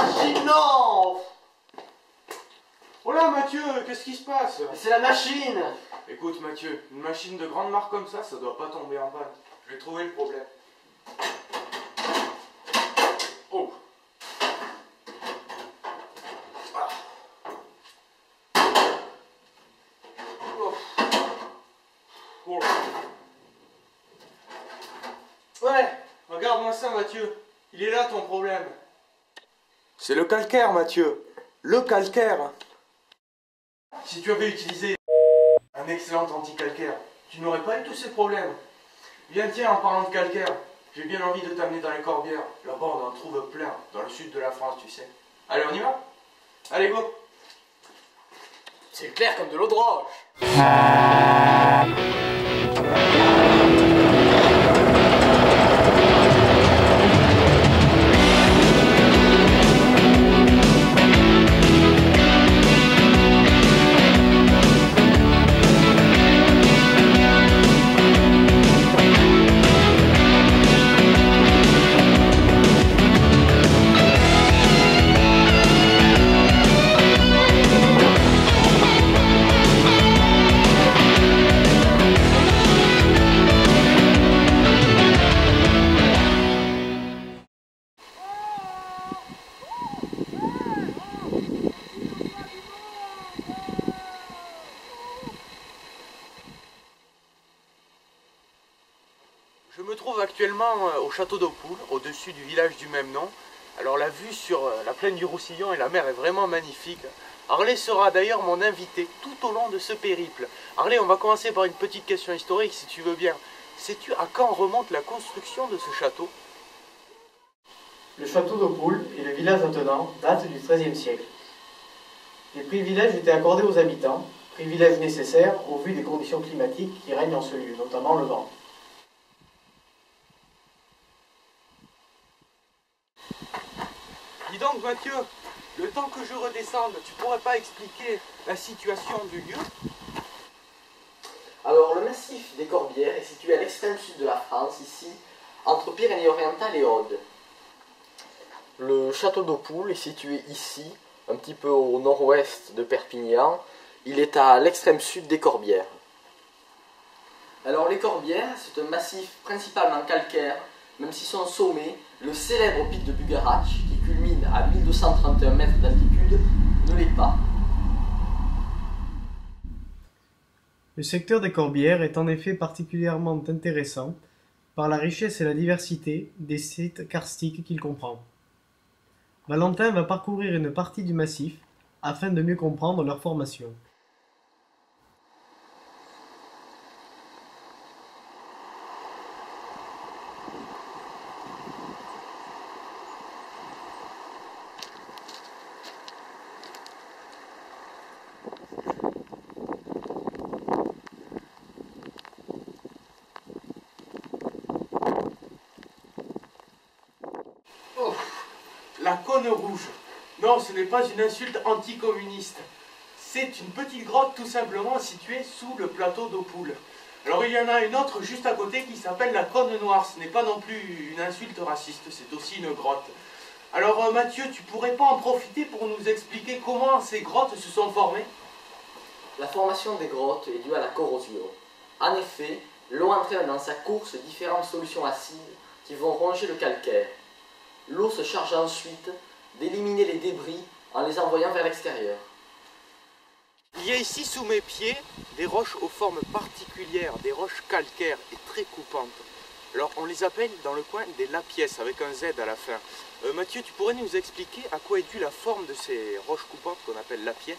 machine, non! Oh là Mathieu, qu'est-ce qui se passe? C'est la machine! Écoute Mathieu, une machine de grande marque comme ça doit pas tomber en panne. Je vais trouver le problème. Oh! Ah. Oh. Oh. Ouais, regarde-moi ça Mathieu. Il est là ton problème. C'est le calcaire Mathieu. Le calcaire. Si tu avais utilisé un excellent anti-calcaire, tu n'aurais pas eu tous ces problèmes. Viens, tiens, en parlant de calcaire, j'ai bien envie de t'amener dans les Corbières. Là-bas, on en trouve plein, dans le sud de la France, tu sais. Allez, on y va? Allez, go! C'est clair comme de l'eau de roche! Je me trouve actuellement au château d'Aupoul, au-dessus du village du même nom. Alors la vue sur la plaine du Roussillon et la mer est vraiment magnifique. Harley sera d'ailleurs mon invité tout au long de ce périple. Harley, on va commencer par une petite question historique si tu veux bien. Sais-tu à quand remonte la construction de ce château? Le château d'Aupoul et le village attenant datent du XIIIe siècle. Les privilèges étaient accordés aux habitants, privilèges nécessaires au vu des conditions climatiques qui règnent en ce lieu, notamment le vent. Dis donc Mathieu, le temps que je redescende, tu pourrais pas expliquer la situation du lieu? Alors, le massif des Corbières est situé à l'extrême sud de la France, ici, entre Pyrénées-Orientales et Aude. Le château d'Aupoul est situé ici, un petit peu au nord-ouest de Perpignan. Il est à l'extrême sud des Corbières. Alors, les Corbières, c'est un massif principalement calcaire, même si son sommet, le célèbre pic de Bugarach, qui culmine à 1231 mètres d'altitude, ne l'est pas. Le secteur des Corbières est en effet particulièrement intéressant par la richesse et la diversité des sites karstiques qu'il comprend. Valentin va parcourir une partie du massif afin de mieux comprendre leur formation. Oh, la cône rouge. Non, ce n'est pas une insulte anticommuniste. C'est une petite grotte tout simplement située sous le plateau d'Aupoul. Alors il y en a une autre juste à côté qui s'appelle la cône noire. Ce n'est pas non plus une insulte raciste, c'est aussi une grotte. Alors Mathieu, tu pourrais pas en profiter pour nous expliquer comment ces grottes se sont formées? La formation des grottes est due à la corrosion. En effet, l'eau entraîne dans sa course différentes solutions acides qui vont ronger le calcaire. L'eau se charge ensuite d'éliminer les débris en les envoyant vers l'extérieur. Il y a ici sous mes pieds des roches aux formes particulières, des roches calcaires et très coupantes. Alors on les appelle dans le coin des lapiès avec un Z à la fin. Mathieu, tu pourrais nous expliquer à quoi est due la forme de ces roches coupantes qu'on appelle lapiès?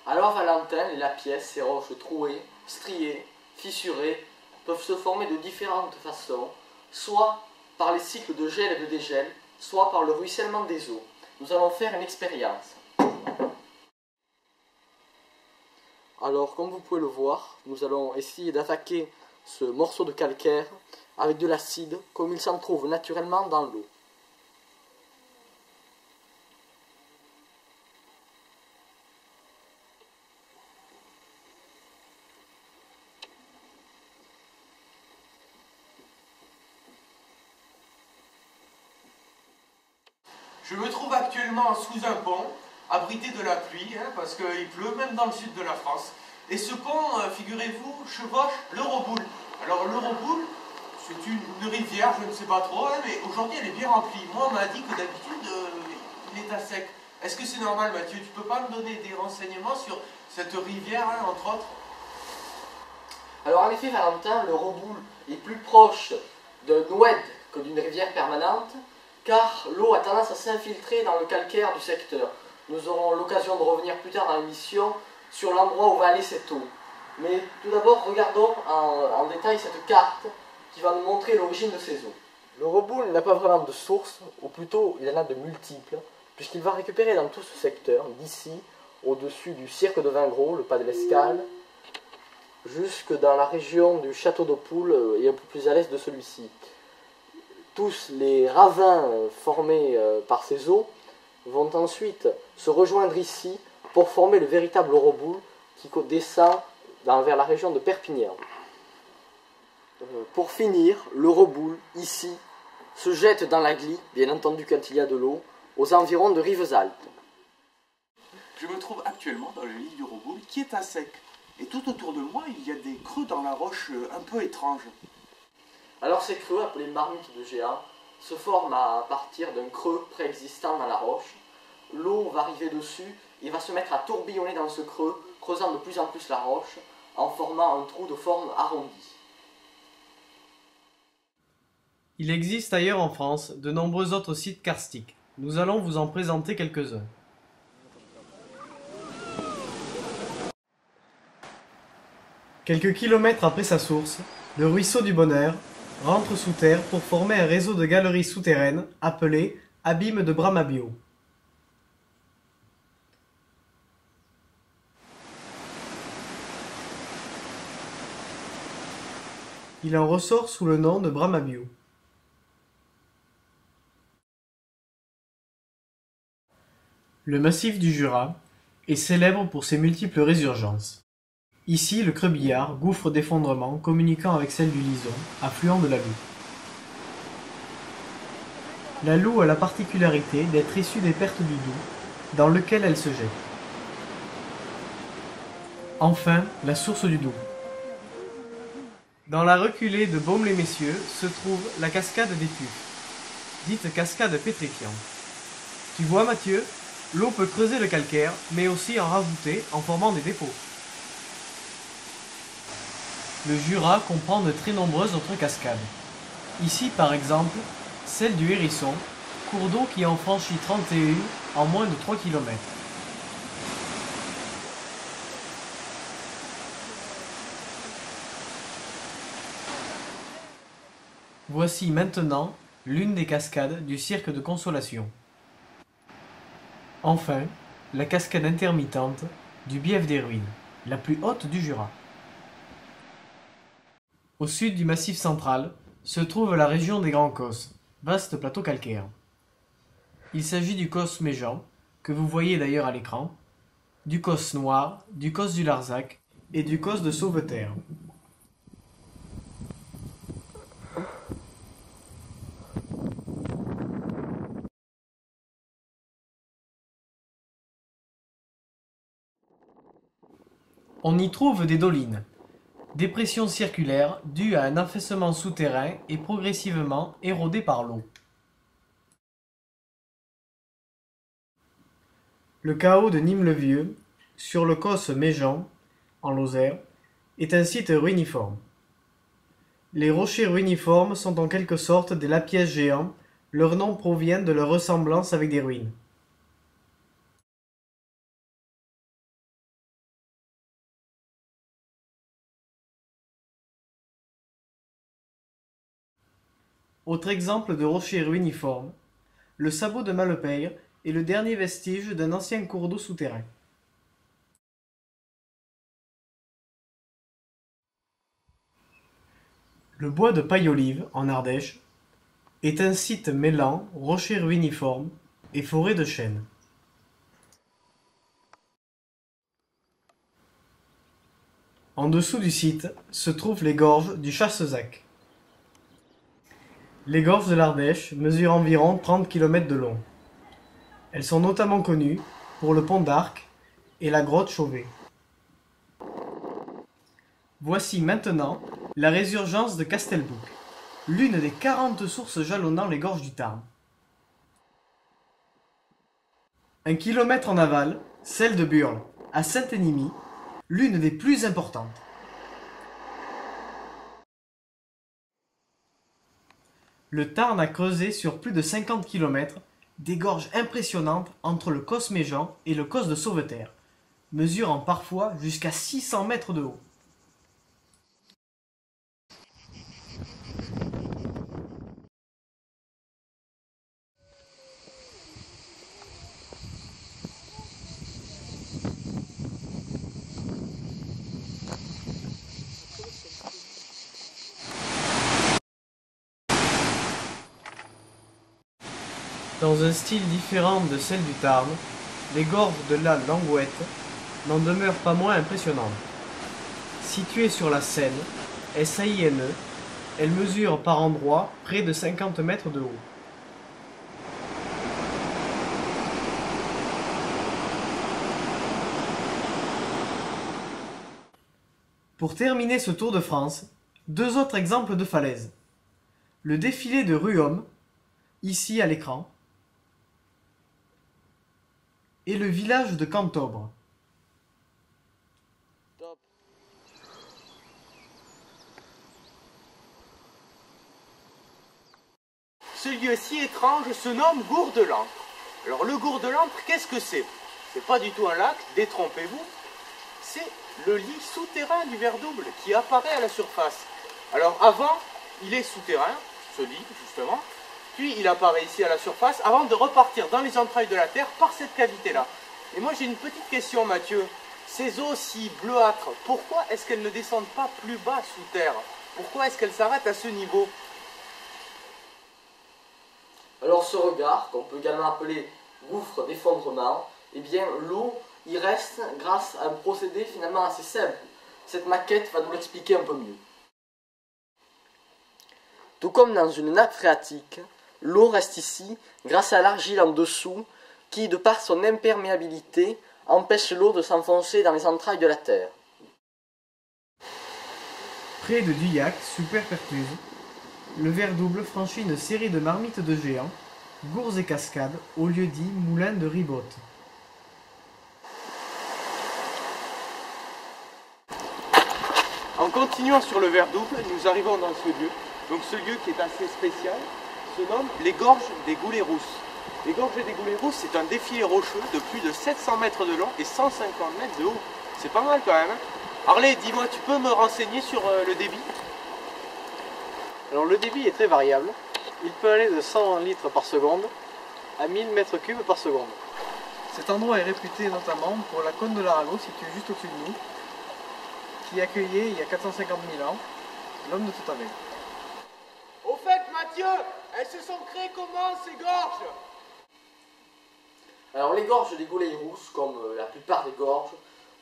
Alors Valentin, les lapiès, ces roches trouées, striées, fissurées, peuvent se former de différentes façons, soit par les cycles de gel et de dégel, soit par le ruissellement des eaux. Nous allons faire une expérience. Alors, comme vous pouvez le voir, nous allons essayer d'attaquer ce morceau de calcaire avec de l'acide, comme il s'en trouve naturellement dans l'eau. Je me trouve actuellement sous un pont, abrité de la pluie, hein, parce qu'il pleut même dans le sud de la France. Et ce pont, figurez-vous, chevauche l'Euroboule. Alors l'Euroboule, c'est une rivière, je ne sais pas trop, hein, mais aujourd'hui elle est bien remplie. Moi on m'a dit que d'habitude il est à sec. Est-ce que c'est normal, Mathieu? Tu peux pas me donner des renseignements sur cette rivière, hein, entre autres? Alors en effet, Valentin, le Roboule est plus proche d'un oued que d'une rivière permanente, car l'eau a tendance à s'infiltrer dans le calcaire du secteur. Nous aurons l'occasion de revenir plus tard dans l'émission sur l'endroit où va aller cette eau. Mais tout d'abord, regardons en détail cette carte qui va nous montrer l'origine de ces eaux. Le Roboule n'a pas vraiment de source, ou plutôt il en a de multiples, puisqu'il va récupérer dans tout ce secteur, d'ici, au-dessus du cirque de Vingros, le pas de l'Escale, jusque dans la région du château d'Eau Poule et un peu plus à l'est de celui-ci. Tous les ravins formés par ces eaux vont ensuite se rejoindre ici pour former le véritable Roboule qui descend vers la région de Perpignan. Pour finir, le Roboule, ici, se jette dans la Glie, bien entendu quand il y a de l'eau, aux environs de Rivesaltes. Je me trouve actuellement dans le lit du Roboule qui est à sec. Et tout autour de moi, il y a des creux dans la roche un peu étranges. Alors ces creux, appelés marmites de géant, se forment à partir d'un creux préexistant dans la roche. L'eau va arriver dessus et va se mettre à tourbillonner dans ce creux, creusant de plus en plus la roche, en formant un trou de forme arrondie. Il existe ailleurs en France de nombreux autres sites karstiques. Nous allons vous en présenter quelques-uns. Quelques kilomètres après sa source, le ruisseau du Bonheur rentre sous terre pour former un réseau de galeries souterraines appelé abîme de Bramabio. Il en ressort sous le nom de Bramabio. Le massif du Jura est célèbre pour ses multiples résurgences. Ici, le Crebillard, gouffre d'effondrement communiquant avec celle du Lison, affluent de la Loue. La Loue a la particularité d'être issue des pertes du Doubs, dans lequel elle se jette. Enfin, la source du Doubs. Dans la reculée de Baume-les-Messieurs se trouve la cascade des Tufs, dite cascade pétrifiante. Tu vois, Mathieu, l'eau peut creuser le calcaire, mais aussi en rajouter en formant des dépôts. Le Jura comprend de très nombreuses autres cascades. Ici, par exemple, celle du Hérisson, cours d'eau qui en franchit 31 en moins de 3 km. Voici maintenant l'une des cascades du cirque de Consolation. Enfin, la cascade intermittente du Bief des Ruines, la plus haute du Jura. Au sud du Massif central se trouve la région des Grands Causses, vaste plateau calcaire. Il s'agit du Causse Méjean, que vous voyez d'ailleurs à l'écran, du Causse Noir, du Causse du Larzac et du Causse de Sauveterre. On y trouve des dolines, dépressions circulaires dues à un affaissement souterrain et progressivement érodées par l'eau. Le chaos de Nîmes-le-Vieux, sur le Causse Méjean, en Lozère, est un site ruiniforme. Les rochers ruiniformes sont en quelque sorte des lapièges géants, leur nom provient de leur ressemblance avec des ruines. Autre exemple de rocher ruiniforme, le sabot de Malepeyre est le dernier vestige d'un ancien cours d'eau souterrain. Le bois de Paille-Olive, en Ardèche, est un site mêlant rochers ruiniformes et forêt de chênes. En dessous du site se trouvent les gorges du Chassezac. Les gorges de l'Ardèche mesurent environ 30 km de long. Elles sont notamment connues pour le pont d'Arc et la grotte Chauvet. Voici maintenant la résurgence de Castelbouc, l'une des 40 sources jalonnant les gorges du Tarn. 1 kilomètre en aval, celle de Burle, à Saint-Enimy, l'une des plus importantes. Le Tarn a creusé sur plus de 50 km des gorges impressionnantes entre le Causse Méjean et le Causse de Sauveterre, mesurant parfois jusqu'à 600 mètres de haut. Dans un style différent de celle du Tarn, les gorges de la Langouette n'en demeurent pas moins impressionnantes. Situées sur la Seine, SAINE, elles mesurent par endroits près de 50 mètres de haut. Pour terminer ce Tour de France, 2 autres exemples de falaises. Le défilé de Ruhomme, ici à l'écran, et le village de Cantobre. Ce lieu si étrange se nomme Gour de l'Ancre. Alors le Gour de l'Ancre, qu'est-ce que c'est? C'est pas du tout un lac, détrompez-vous. C'est le lit souterrain du ver double qui apparaît à la surface. Alors avant, il est souterrain, ce lit justement, puis il apparaît ici à la surface avant de repartir dans les entrailles de la Terre par cette cavité-là. Et moi j'ai une petite question, Mathieu. Ces eaux si bleuâtres, pourquoi est-ce qu'elles ne descendent pas plus bas sous terre? Pourquoi est-ce qu'elles s'arrêtent à ce niveau? Alors ce regard, qu'on peut également appeler gouffre d'effondrement, eh bien l'eau y reste grâce à un procédé finalement assez simple. Cette maquette va nous l'expliquer un peu mieux. Tout comme dans une nappe phréatique, l'eau reste ici grâce à l'argile en dessous qui, de par son imperméabilité, empêche l'eau de s'enfoncer dans les entrailles de la terre. Près de Duyac, sous Perpertuse, le ver double franchit une série de marmites de géants, gourds et cascades, au lieu dit moulin de ribote. En continuant sur le ver double, nous arrivons dans ce lieu. Donc ce lieu qui est assez spécial se nomme les Gorges des Goulets-Rousses. Les Gorges des Goulets-Rousses, c'est un défilé rocheux de plus de 700 mètres de long et 150 mètres de haut. C'est pas mal quand même, hein? Harley, dis-moi, tu peux me renseigner sur le débit? Alors le débit est très variable. Il peut aller de 100 litres par seconde à 1000 mètres cubes par seconde. Cet endroit est réputé notamment pour la cône de l'Arago, située juste au-dessus de nous, qui accueillait il y a 450 000 ans l'homme de Toutamet. Au fait, Mathieu, elles se sont créées comment ces gorges? Alors les gorges des Goulets-Rousses, comme la plupart des gorges,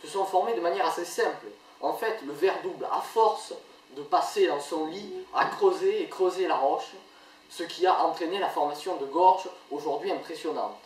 se sont formées de manière assez simple. En fait, le ver double, à force de passer dans son lit, a creusé et creusé la roche, ce qui a entraîné la formation de gorges aujourd'hui impressionnantes.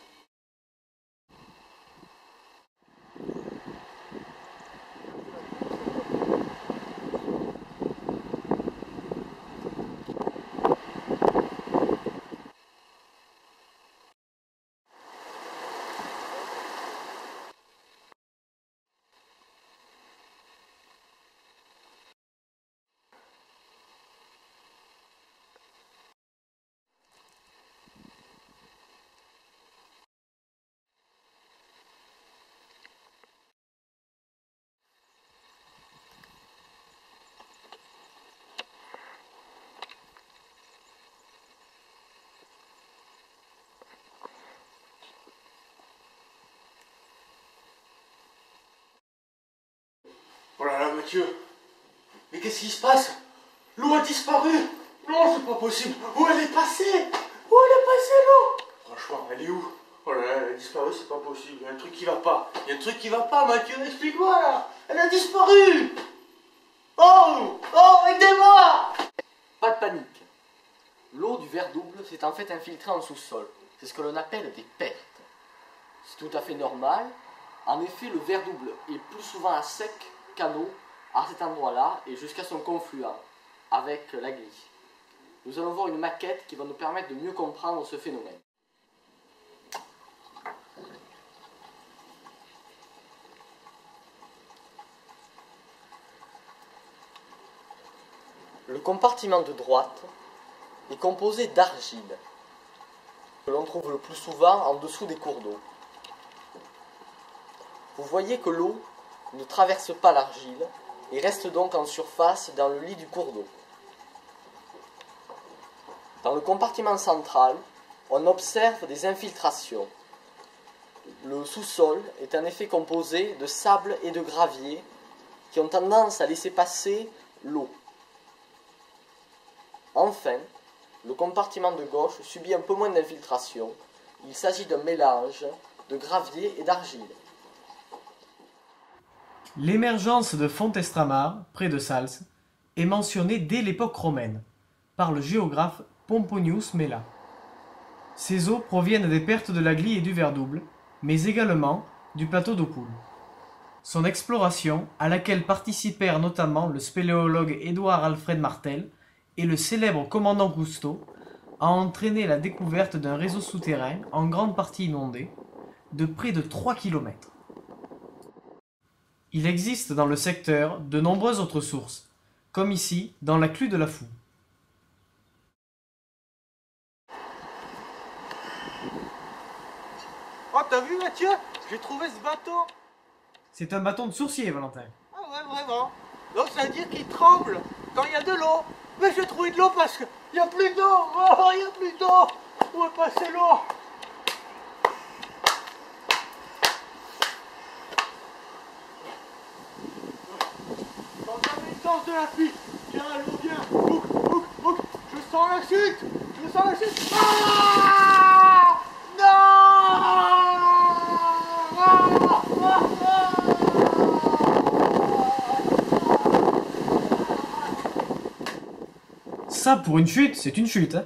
Oh là là, Mathieu, mais qu'est-ce qui se passe? L'eau a disparu. Non, c'est pas possible. Où elle est passée? Où elle est passée, l'eau? Franchement, elle est où? Oh là là, elle a disparu, c'est pas possible. Il y a un truc qui va pas. Il y a un truc qui va pas, Mathieu, explique-moi là. Elle a disparu. Oh, oh, aidez-moi. Pas de panique. L'eau du ver double s'est en fait infiltrée en sous-sol. C'est ce que l'on appelle des pertes. tout à fait normal. En effet, le verre double est plus souvent à sec qu'à eau à cet endroit-là et jusqu'à son confluent avec la glie. Nous allons voir une maquette qui va nous permettre de mieux comprendre ce phénomène. Le compartiment de droite est composé d'argile, que l'on trouve le plus souvent en dessous des cours d'eau. Vous voyez que l'eau ne traverse pas l'argile et reste donc en surface dans le lit du cours d'eau. Dans le compartiment central, on observe des infiltrations. Le sous-sol est en effet composé de sable et de gravier qui ont tendance à laisser passer l'eau. Enfin, le compartiment de gauche subit un peu moins d'infiltration. Il s'agit d'un mélange de gravier et d'argile. L'émergence de Fontestramar, près de Sals, est mentionnée dès l'époque romaine, par le géographe Pomponius Mela. Ces eaux proviennent des pertes de la glie et du verre double, mais également du plateau d'Opule. Son exploration, à laquelle participèrent notamment le spéléologue Édouard Alfred Martel et le célèbre commandant Cousteau, a entraîné la découverte d'un réseau souterrain, en grande partie inondé, de près de 3 km. Il existe dans le secteur de nombreuses autres sources, comme ici dans la clue de la Foux. Oh, t'as vu Mathieu? J'ai trouvé ce bateau. C'est un bâton de sourcier, Valentin. Ah ouais, vraiment. Donc ça veut dire qu'il tremble quand il y a de l'eau. Mais j'ai trouvé de l'eau parce qu'il n'y a plus d'eau. Oh, il n'y a plus d'eau. Où est passée l'eau? Quand j'avais le sens de la pluie. Tiens, l'eau vient. Ouc, ouc, ouc. Je sens la chute. Je sens la chute. Ah non. Ça, pour une chute, c'est une chute, hein.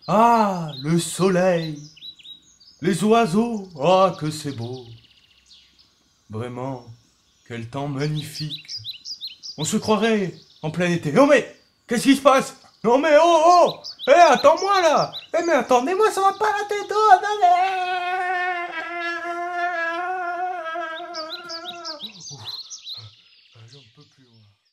Ah, le soleil, les oiseaux, ah que c'est beau. Vraiment, quel temps magnifique. On se croirait en plein été. Non mais, qu'est-ce qui se passe? Non mais, oh, oh, attends-moi là. Mais attendez-moi, ça va pas la tête, oh, attendez.